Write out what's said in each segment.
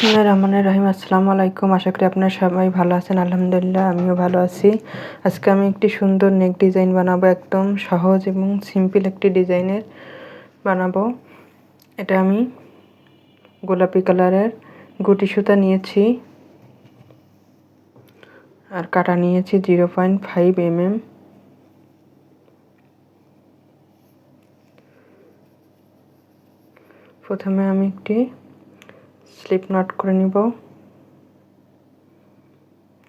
বিসমিল্লাহির রহমানির রহিম। আসসালামু আলাইকুম। আশা করি আপনারা সবাই ভালো আছেন। আলহামদুলিল্লাহ আমিও ভালো আছি। আজকে আমি একটি সুন্দর নেক ডিজাইন বানাবো, একদম সহজ এবং সিম্পল একটি ডিজাইনের বানাবো। এটা আমি গোলাপি কালারের গুটি সুতা নিয়েছি আর কাটা নিয়েছি 0.5 mm। প্রথমে আমি একটি স্লিপ নট করে নিব।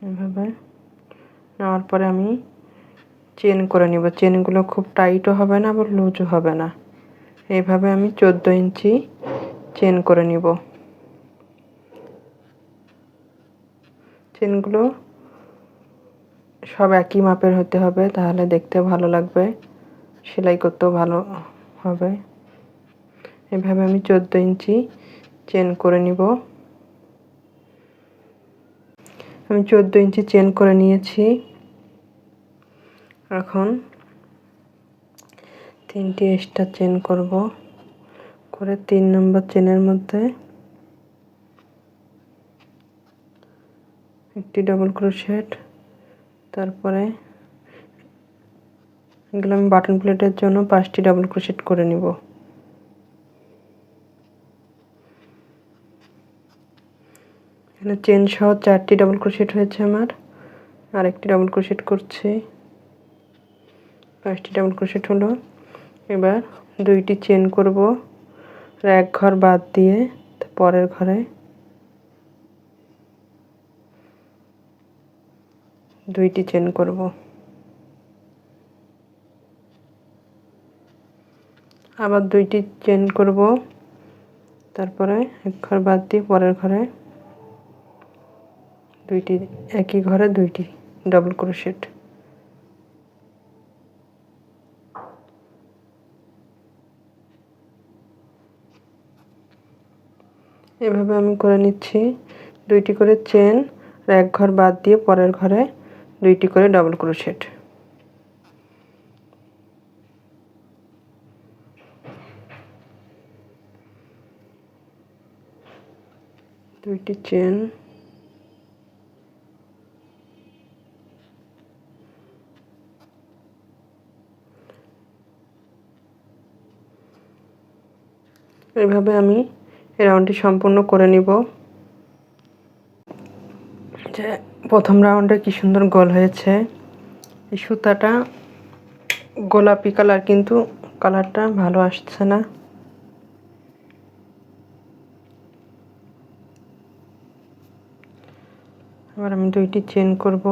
এভাবে নেওয়ার পরে আমি চেন করে নিব। চেনগুলো খুব টাইটও হবে না আবার লুজও হবে না। এইভাবে আমি 14 ইঞ্চি চেন করে নিব। চেনগুলো সব একই মাপের হতে হবে, তাহলে দেখতে ভালো লাগবে, সেলাই করতেও ভালো হবে। এভাবে আমি 14 ইঞ্চি চেন করে নিব। আমি 14 ইঞ্চি চেন করে নিয়েছি। এখন 3টি এক্সট্রা চেন করব, করে 3 নম্বর চেনের মধ্যে একটি ডাবল ক্রোশেট। তারপরে এগুলো আমি বাটন প্লেটের জন্য 5টি ডাবল ক্রোশেট করে নিব। এখানে চেন সহ 4টি ডাবল ক্রোশেট হয়েছে আমার। আর একটি ডাবল ক্রোশেট করছি, 5টি ডাবল ক্রোশেট হলো। এবার 2টি চেন করব, আর এক ঘর বাদ দিয়ে পরের ঘরে 2টি চেন করব। আবার 2টি চেন করব, তারপরে এক ঘর বাদ দিয়ে পরের ঘরে 2টি, একই ঘরে 2টি ডাবল ক্রোশেট। এভাবে আমি করে নিচ্ছি। 2টি করে চেন আর এক ঘর বাদ দিয়ে পরের ঘরে 2টি করে ডাবল ক্রোশেট। 2টি চেন, এইভাবে আমি এই রাউন্ডটি সম্পূর্ণ করে নিব। যে প্রথম রাউন্ডে কি সুন্দর গোল হয়েছে। এই সুতাটা গোলাপি কালার, কিন্তু কালারটা ভালো আসছে না। এবার আমি 2টি চেন করব।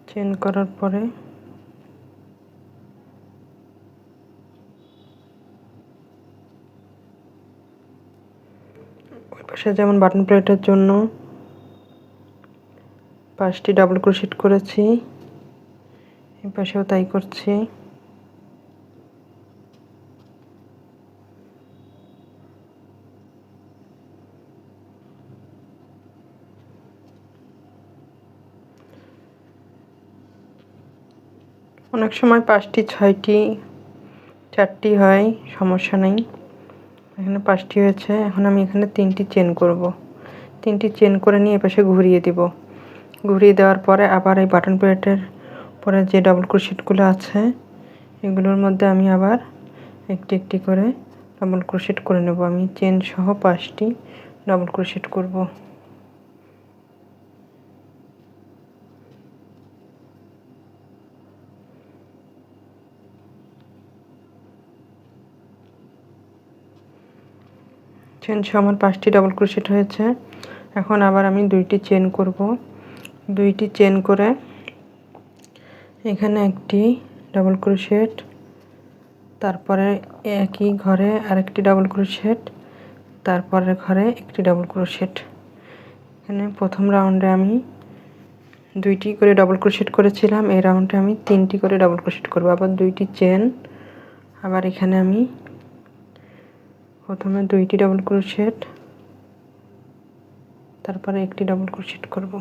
চেন করার পরে ওই পাশে যেমন বাটন প্লেটের জন্য 5টি ডাবল ক্রোশেট করেছি, এই পাশেও তাই করছি। অনেক সময় 5টি, 6টি, 4টি হয়, সমস্যা নেই। এখানে 5টি হয়েছে। এখন আমি এখানে 3টি চেন করব। 3টি চেন করে নিয়ে এপাশে ঘুরিয়ে দিব। ঘুরিয়ে দেওয়ার পরে আবার এই বাটন প্লেটের পরে যে ডাবল ক্রোশেটগুলো আছে এগুলোর মধ্যে আমি আবার একটি একটি করে ডাবল ক্রোশেট করে নেব। আমি চেন সহ 5টি ডাবল ক্রোশেট করব। চেন সহ আমার 5টি ডাবল ক্রোশেট হয়েছে। এখন আবার আমি 2টি চেন করব। 2টি চেন করে এখানে একটি ডাবল ক্রোশেট, তারপরে একই ঘরে আরেকটি ডাবল ক্রোশেট, তারপরের ঘরে একটি ডাবল ক্রোশেট। এখানে প্রথম রাউন্ডে আমি 2টি করে ডাবল ক্রোশেট করেছিলাম, এই রাউন্ডে আমি 3টি করে ডাবল ক্রোশেট করব। আবার 2টি চেন, আবার এখানে আমি প্রথমে 2টি ডাবল ক্রোশেট, তারপরে একটি ডাবল ক্রোশেট করব।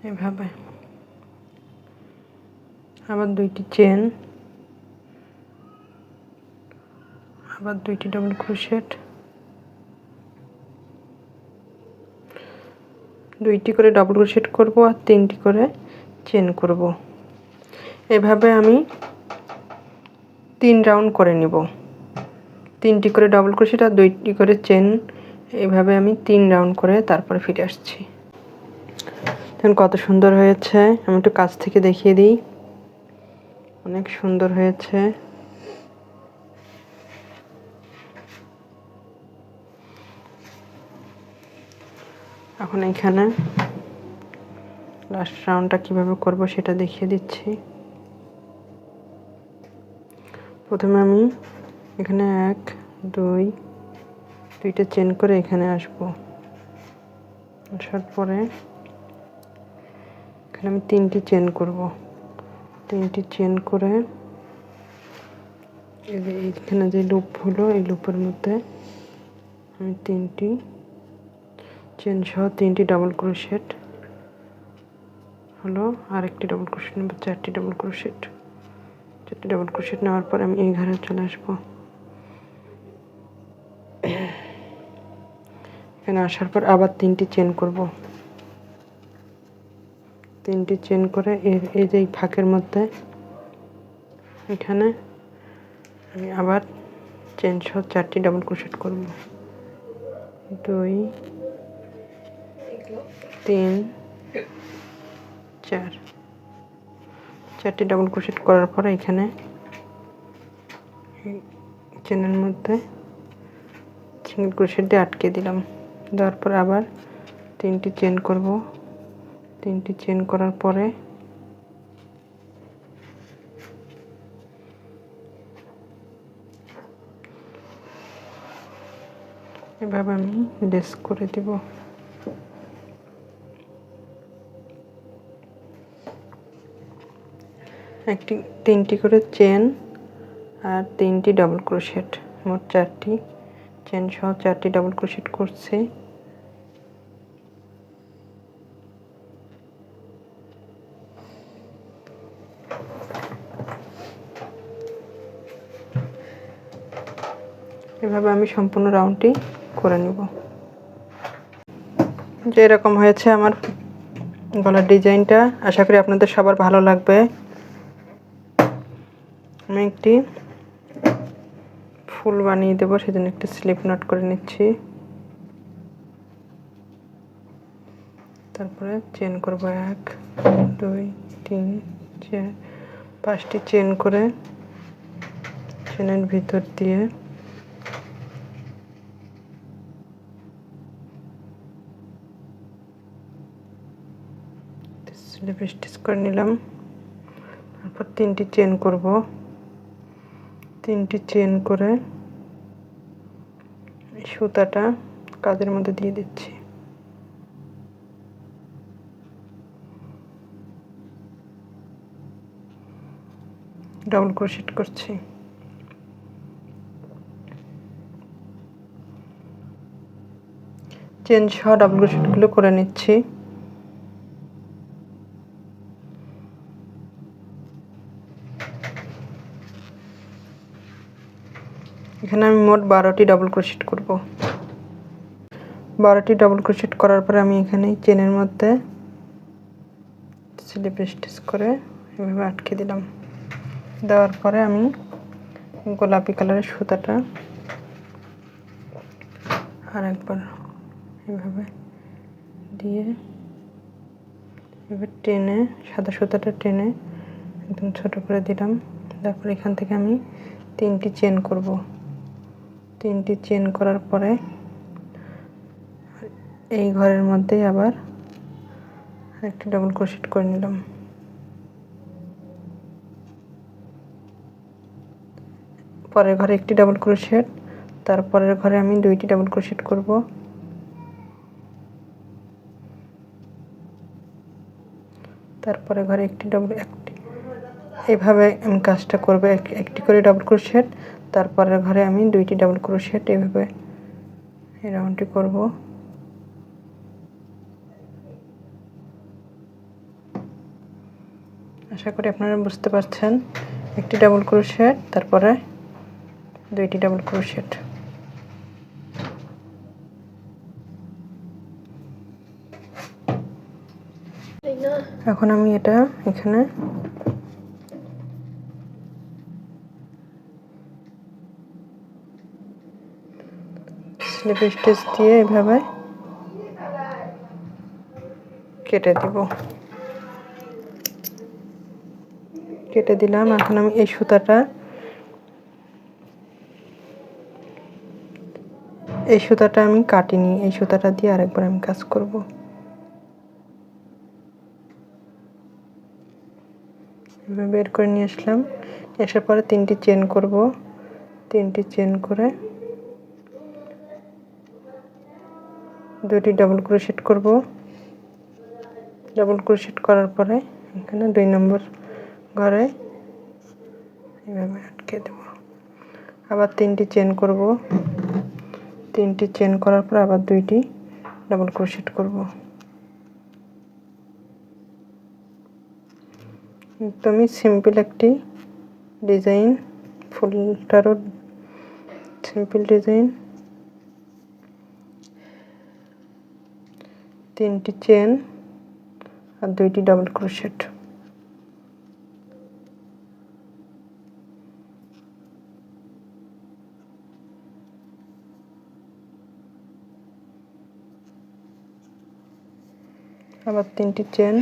এভাবে আবার 2টি চেন, আবার 2টি ডাবল ক্রোশেট, 2টি করে ডাবল ক্রোশেট করব আর 3টি করে চেন করব। এভাবে আমি 3 রাউন্ড করে নিব। 3টি করে ডাবল ক্রোশেট আর 2টি করে চেন, এইভাবে আমি 3 রাউন্ড করে তারপরে ফিরে আসছি। দেখুন কত সুন্দর হয়েছে, আমি একটু কাছ থেকে দেখিয়ে দিই। অনেক সুন্দর হয়েছে। এখন এখানে লাস্ট রাউন্ডটা কিভাবে করব সেটা দেখিয়ে দিচ্ছি। প্রথমে আমি এখানে 1 2 2টা চেন করে এখানে আসব। আসার পরে এখানে আমি 3টি চেন করব। 3টি চেন করে এখানে যে লুপ হলো এই লুপের মধ্যে আমি 3টি চেন সহ 3টি ডাবল ক্রোশেট হলো, আর একটি ডাবল ক্রোশেট নেব, 4টি ডাবল ক্রোশেট। 4টি ডাবল ক্রোশেট নেওয়ার পর আমি এই ঘরে চলে আসবো। এখানে আসার পর আবার 3টি চেন করব। 3টি চেন করে এই যে ফাঁকের মধ্যে এখানে আমি আবার চেন সহ 4টি ডাবল ক্রোশেট করব। 2 3 4, 4টি ডাবল ক্রোশেট করার পরে এখানে চেনের মধ্যে সিঙ্গেল ক্রোশেট দিয়ে আটকে দিলাম। দেওয়ার পর আবার 3টি চেন করব। 3টি চেন করার পরে এভাবে আমি লেস করে দিব। একটি 3টি করে চেন আর 3টি ডাবল ক্রোশেট, মোট 4টি চেন সহ 4টি ডাবল ক্রোশেট করছি। এভাবে আমি সম্পূর্ণ রাউন্ডটি করে নেব। যে এরকম হয়েছে আমার গলার ডিজাইনটা, আশা করি আপনাদের সবার ভালো লাগবে। আমি একটি ফুল বানিয়ে দেবো, সেজন্য একটি স্লিপ নট করে নিচ্ছি। তারপরে চেন করব 1 2 3 4 5টি চেন করে চেনের ভিতর দিয়ে স্লিপ স্টিচ করে নিলাম। তারপর 3টি চেন করব। 3টি চেন করে সুতাটা কাজের মধ্যে দিয়ে দিচ্ছি। ডাবল ক্রোশেট করছি। চেন সহ ডাবল ক্রোশেটগুলো করে নিচ্ছি। এখানে আমি মোট 12টি ডাবল ক্রোশেট করব। 12টি ডাবল ক্রোশেট করার পরে আমি এখানে চেনের মধ্যে স্লিপ স্টিচ করে এভাবে আটকে দিলাম। দেওয়ার পরে আমি গোলাপি কালারের সুতাটা আর একবার এভাবে দিয়ে এবার টেনে সাদা সুতাটা টেনে একদম ছোট করে দিলাম। তারপর এখান থেকে আমি 3টি চেন করব। 3টি চেন করার পরে এই ঘরের মধ্যেই আবার একটা ডাবল ক্রোশেট করে নিলাম। পরের ঘরে একটি ডাবল ক্রোশেট, তারপরের ঘরে আমি 2টি ডাবল ক্রোশেট করব। তারপরে ঘরে একটি এইভাবে আমি কাজটা করব। একটি করে ডাবল ক্রোশেট, তারপরের ঘরে আমি 2টি ডাবল ক্রোশেট, এভাবে এই রাউন্ডটি করব। আশা করি আপনারা বুঝতে পারছেন। একটি ডাবল ক্রোশেট, তারপরে 2টি ডাবল ক্রোশেট। এখন আমি এটা এখানে স্লিপ স্টিচ দিয়ে এভাবে কেটে দিব। কেটে দিলাম। এখন আমি এই সুতাটা আমি কাটিনি, এই সুতাটা দিয়ে আরেকবার আমি কাজ করব। বের করে নিয়ে আসলাম। আসার পরে 3টি চেন করব। 3টি চেন করে 2টি ডাবল ক্রোশেট করব। ডাবল ক্রোশেট করার পরে এখানে 2 নম্বর ঘরে এভাবে আটকে দেব। আবার 3টি চেন করব। 3টি চেন করার পর আবার 2টি ডাবল ক্রোশেট করব। একদমই সিম্পল একটি ডিজাইন, ফুলটারও সিম্পল ডিজাইন। 3টি চেন আর 2টি ডাবল ক্রোশেট। আবার 3টি চেন,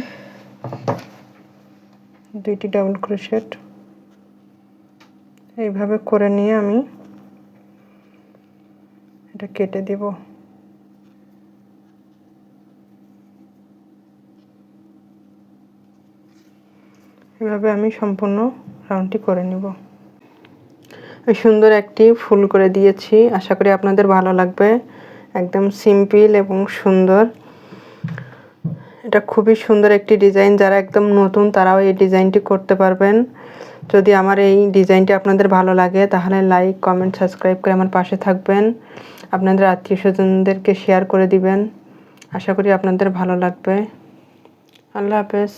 2টি ডাবল ক্রোশেট। এইভাবে করে নিয়ে আমি এটা কেটে দেব। এভাবে আমি সম্পূর্ণ রাউন্ডটি করে নিব। সুন্দর একটি ফুল করে দিয়েছি, আশা করি আপনাদের ভালো লাগবে। একদম সিম্পল এবং সুন্দর। এটা খুবই সুন্দর একটি ডিজাইন, যারা একদম নতুন তারাও এই ডিজাইনটি করতে পারবেন। যদি আমার এই ডিজাইনটি আপনাদের ভালো লাগে তাহলে লাইক, কমেন্ট, সাবস্ক্রাইব করে আমার পাশে থাকবেন। আপনাদের আত্মীয়স্বজনদেরকে শেয়ার করে দিবেন। আশা করি আপনাদের ভালো লাগবে। আল্লাহ হাফেজ।